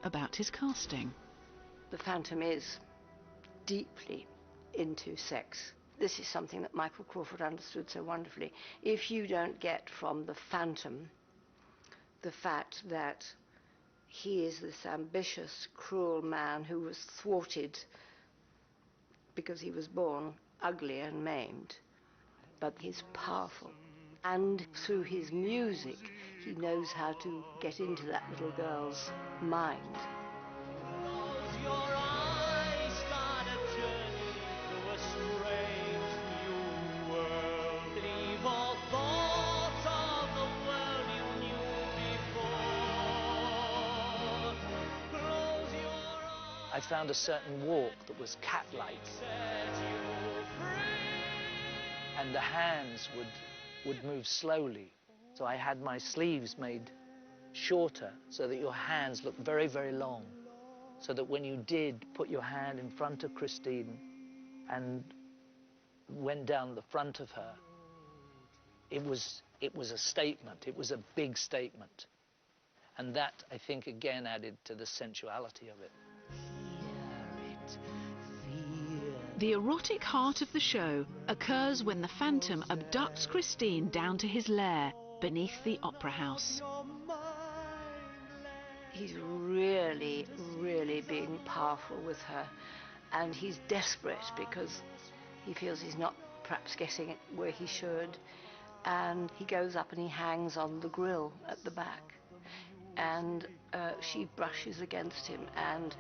about his casting. The Phantom is deeply into sex. This is something that Michael Crawford understood so wonderfully. If you don't get from the Phantom the fact that he is this ambitious, cruel man who was thwarted because he was born ugly and maimed, but he's powerful. And through his music, he knows how to get into that little girl's mind. I found a certain walk that was cat-like, and the hands would move slowly. So I had my sleeves made shorter so that your hands looked very, very long, so that when you did put your hand in front of Christine and went down the front of her, it was a statement. It was a big statement. And that, I think, again added to the sensuality of it. The erotic heart of the show occurs when the Phantom abducts Christine down to his lair beneath the Opera House. He's really, really being powerful with her, and he's desperate because he feels he's not perhaps getting it where he should, and he goes up and he hangs on the grill at the back, and she brushes against him, and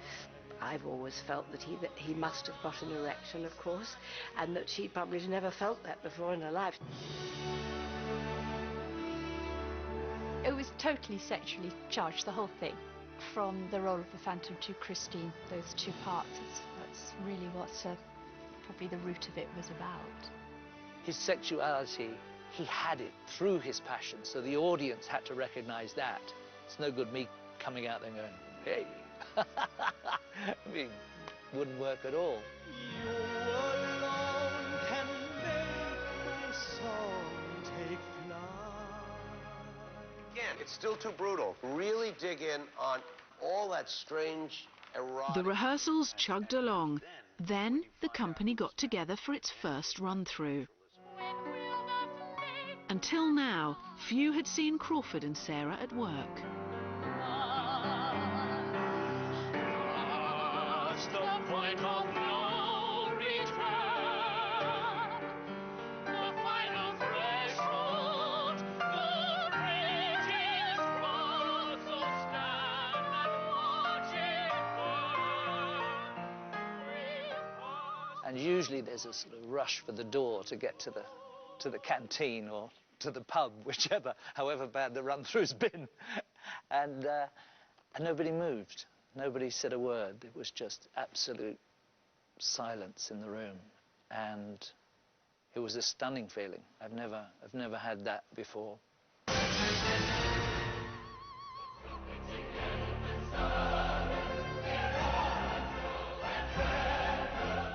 I've always felt that he must have got an erection, of course, and that she probably never felt that before in her life. It was totally sexually charged, the whole thing. From the role of the Phantom to Christine, those two parts, that's really what probably the root of it was about. His sexuality, he had it through his passion, so the audience had to recognize that. It's no good me coming out there and going, hey. I mean, wouldn't work at all. You alone can make my song take flight. Again, it's still too brutal. Really dig in on all that strange, erotic... The rehearsals chugged along. Then the company got together for its first run-through. Until now, few had seen Crawford and Sarah at work. And usually there's a sort of rush for the door to get to the canteen or to the pub, whichever, however bad the run-through's been. And nobody moved. Nobody said a word. It was just absolute silence in the room. And it was a stunning feeling. I've never had that before.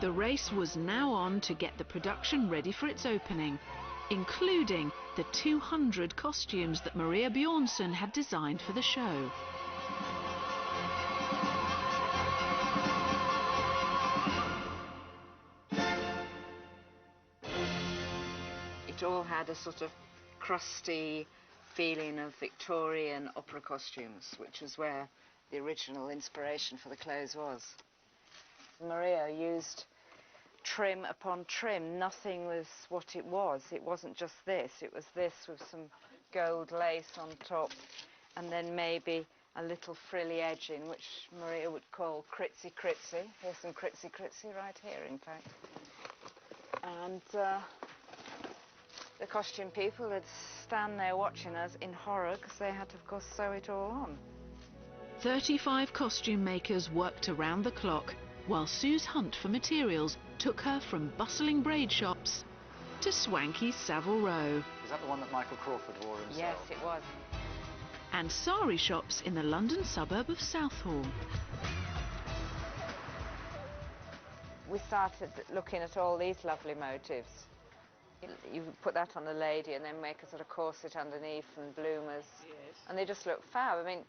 The race was now on to get the production ready for its opening, including the 200 costumes that Maria Bjornsson had designed for the show. It all had a sort of crusty feeling of Victorian opera costumes, which was where the original inspiration for the clothes was. Maria used trim upon trim. Nothing was what it was. It wasn't just this. It was this with some gold lace on top, and then maybe a little frilly edging, which Maria would call critzy critzy. Here's some critzy critzy right here, in fact. And the costume people would stand there watching us in horror because they had to, of course, sew it all on. 35 costume makers worked around the clock, while Sue's hunt for materials took her from bustling braid shops to swanky Savile Row. Is that the one that Michael Crawford wore himself? Yes, it was. And sari shops in the London suburb of Southall. We started looking at all these lovely motifs. You put that on a lady and then make a sort of corset underneath and bloomers. Yes. And they just look fab. I mean,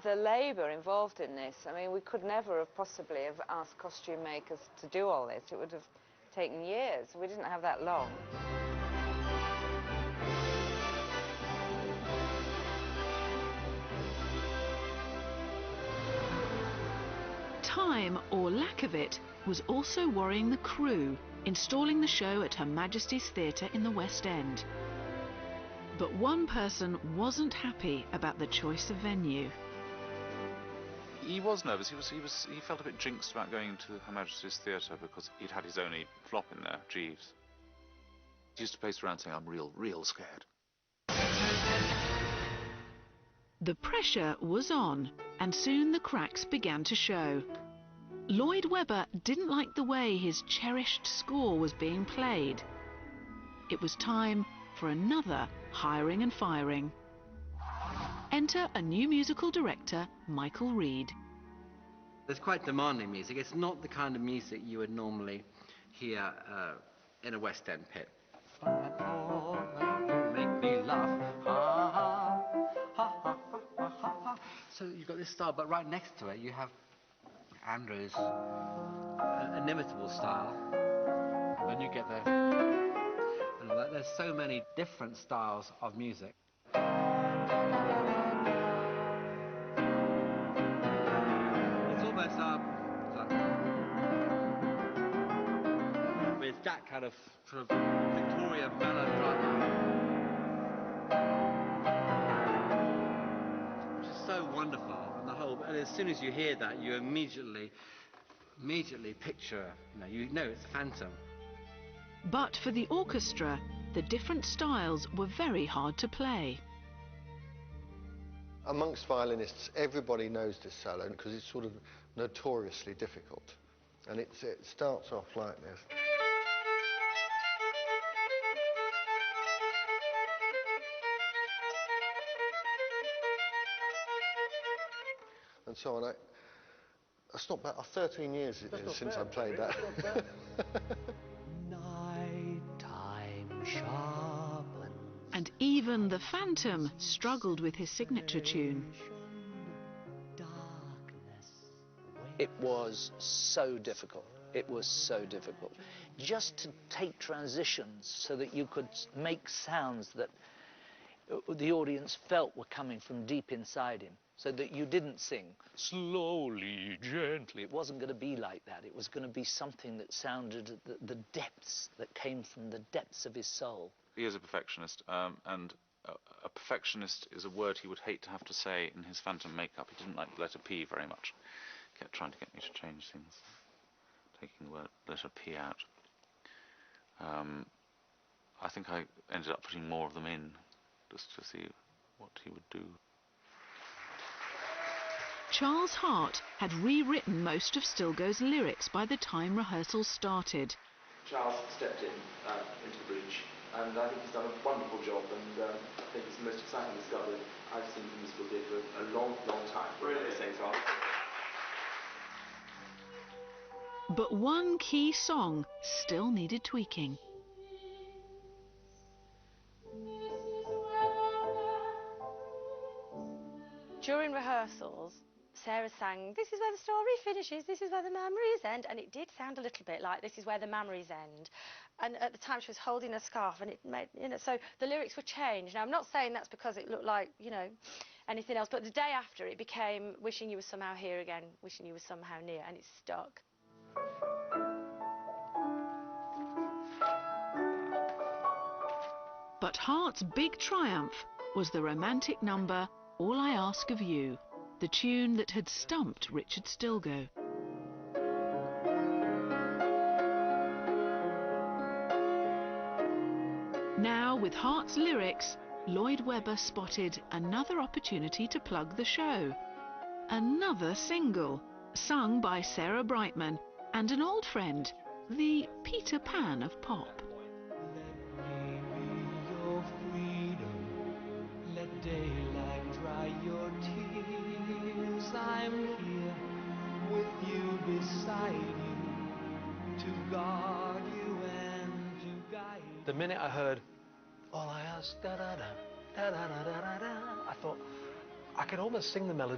the labour involved in this. I mean, we could never have possibly have asked costume makers to do all this. It would have taken years. We didn't have that long. Time, or lack of it, was also worrying the crew installing the show at Her Majesty's Theatre in the West End. But one person wasn't happy about the choice of venue. He was nervous. He felt a bit jinxed about going to Her Majesty's Theatre because he'd had his only flop in there, Jeeves. He used to pace around saying, "I'm real scared." The pressure was on, and soon the cracks began to show. Lloyd Webber didn't like the way his cherished score was being played. It was time for another hiring and firing. Enter a new musical director, Michael Reed. It's quite demanding music. It's not the kind of music you would normally hear in a West End pit. Make me laugh. Ha, ha, ha, ha, ha, ha, ha. So you've got this style, but right next to it you have Andrew's inimitable style. And then you get the... And there's so many different styles of music. It's almost with that kind of sort of Victorian melodrama, which is so wonderful, and as soon as you hear that, you immediately picture, you know it's Phantom. But for the orchestra, the different styles were very hard to play. Amongst violinists, everybody knows this solo because it's sort of notoriously difficult. And it starts off like this. And so on. That's not bad. 13 years it is since I played that. And even the Phantom struggled with his signature tune. It was so difficult. It was so difficult. Just to take transitions so that you could make sounds that the audience felt were coming from deep inside him, so that you didn't sing slowly, gently. It wasn't going to be like that. It was going to be something that sounded the depths, that came from the depths of his soul. He is a perfectionist, and a perfectionist is a word he would hate to have to say in his Phantom makeup. He didn't like the letter P very much. He kept trying to get me to change things, taking the letter P out. I think I ended up putting more of them in, just to see what he would do. Charles Hart had rewritten most of Stilgoe's lyrics by the time rehearsals started. Charles stepped into the breach, and I think he's done a wonderful job, and I think it's the most exciting discovery I've seen from musical theatre for a long time. Really? Thanks, Hart. But one key song still needed tweaking. During rehearsals, Sarah sang, "This is where the story finishes, this is where the memories end," and it did sound a little bit like "This is where the memories end." And at the time she was holding a scarf, and it made, so the lyrics were changed. Now I'm not saying that's because it looked like, anything else, but the day after it became "Wishing you were somehow here again, wishing you were somehow near," and it stuck. But Hart's big triumph was the romantic number "All I Ask of You," the tune that had stumped Richard Stilgoe. Now, with Hart's lyrics, Lloyd Webber spotted another opportunity to plug the show. Another single, sung by Sarah Brightman and an old friend, the Peter Pan of pop. Daylight dry your tears. I'm here with you, beside you, to guard you and to guide you. The minute I heard "All I Ask," da da da da da da da da, I thought I could almost sing the melody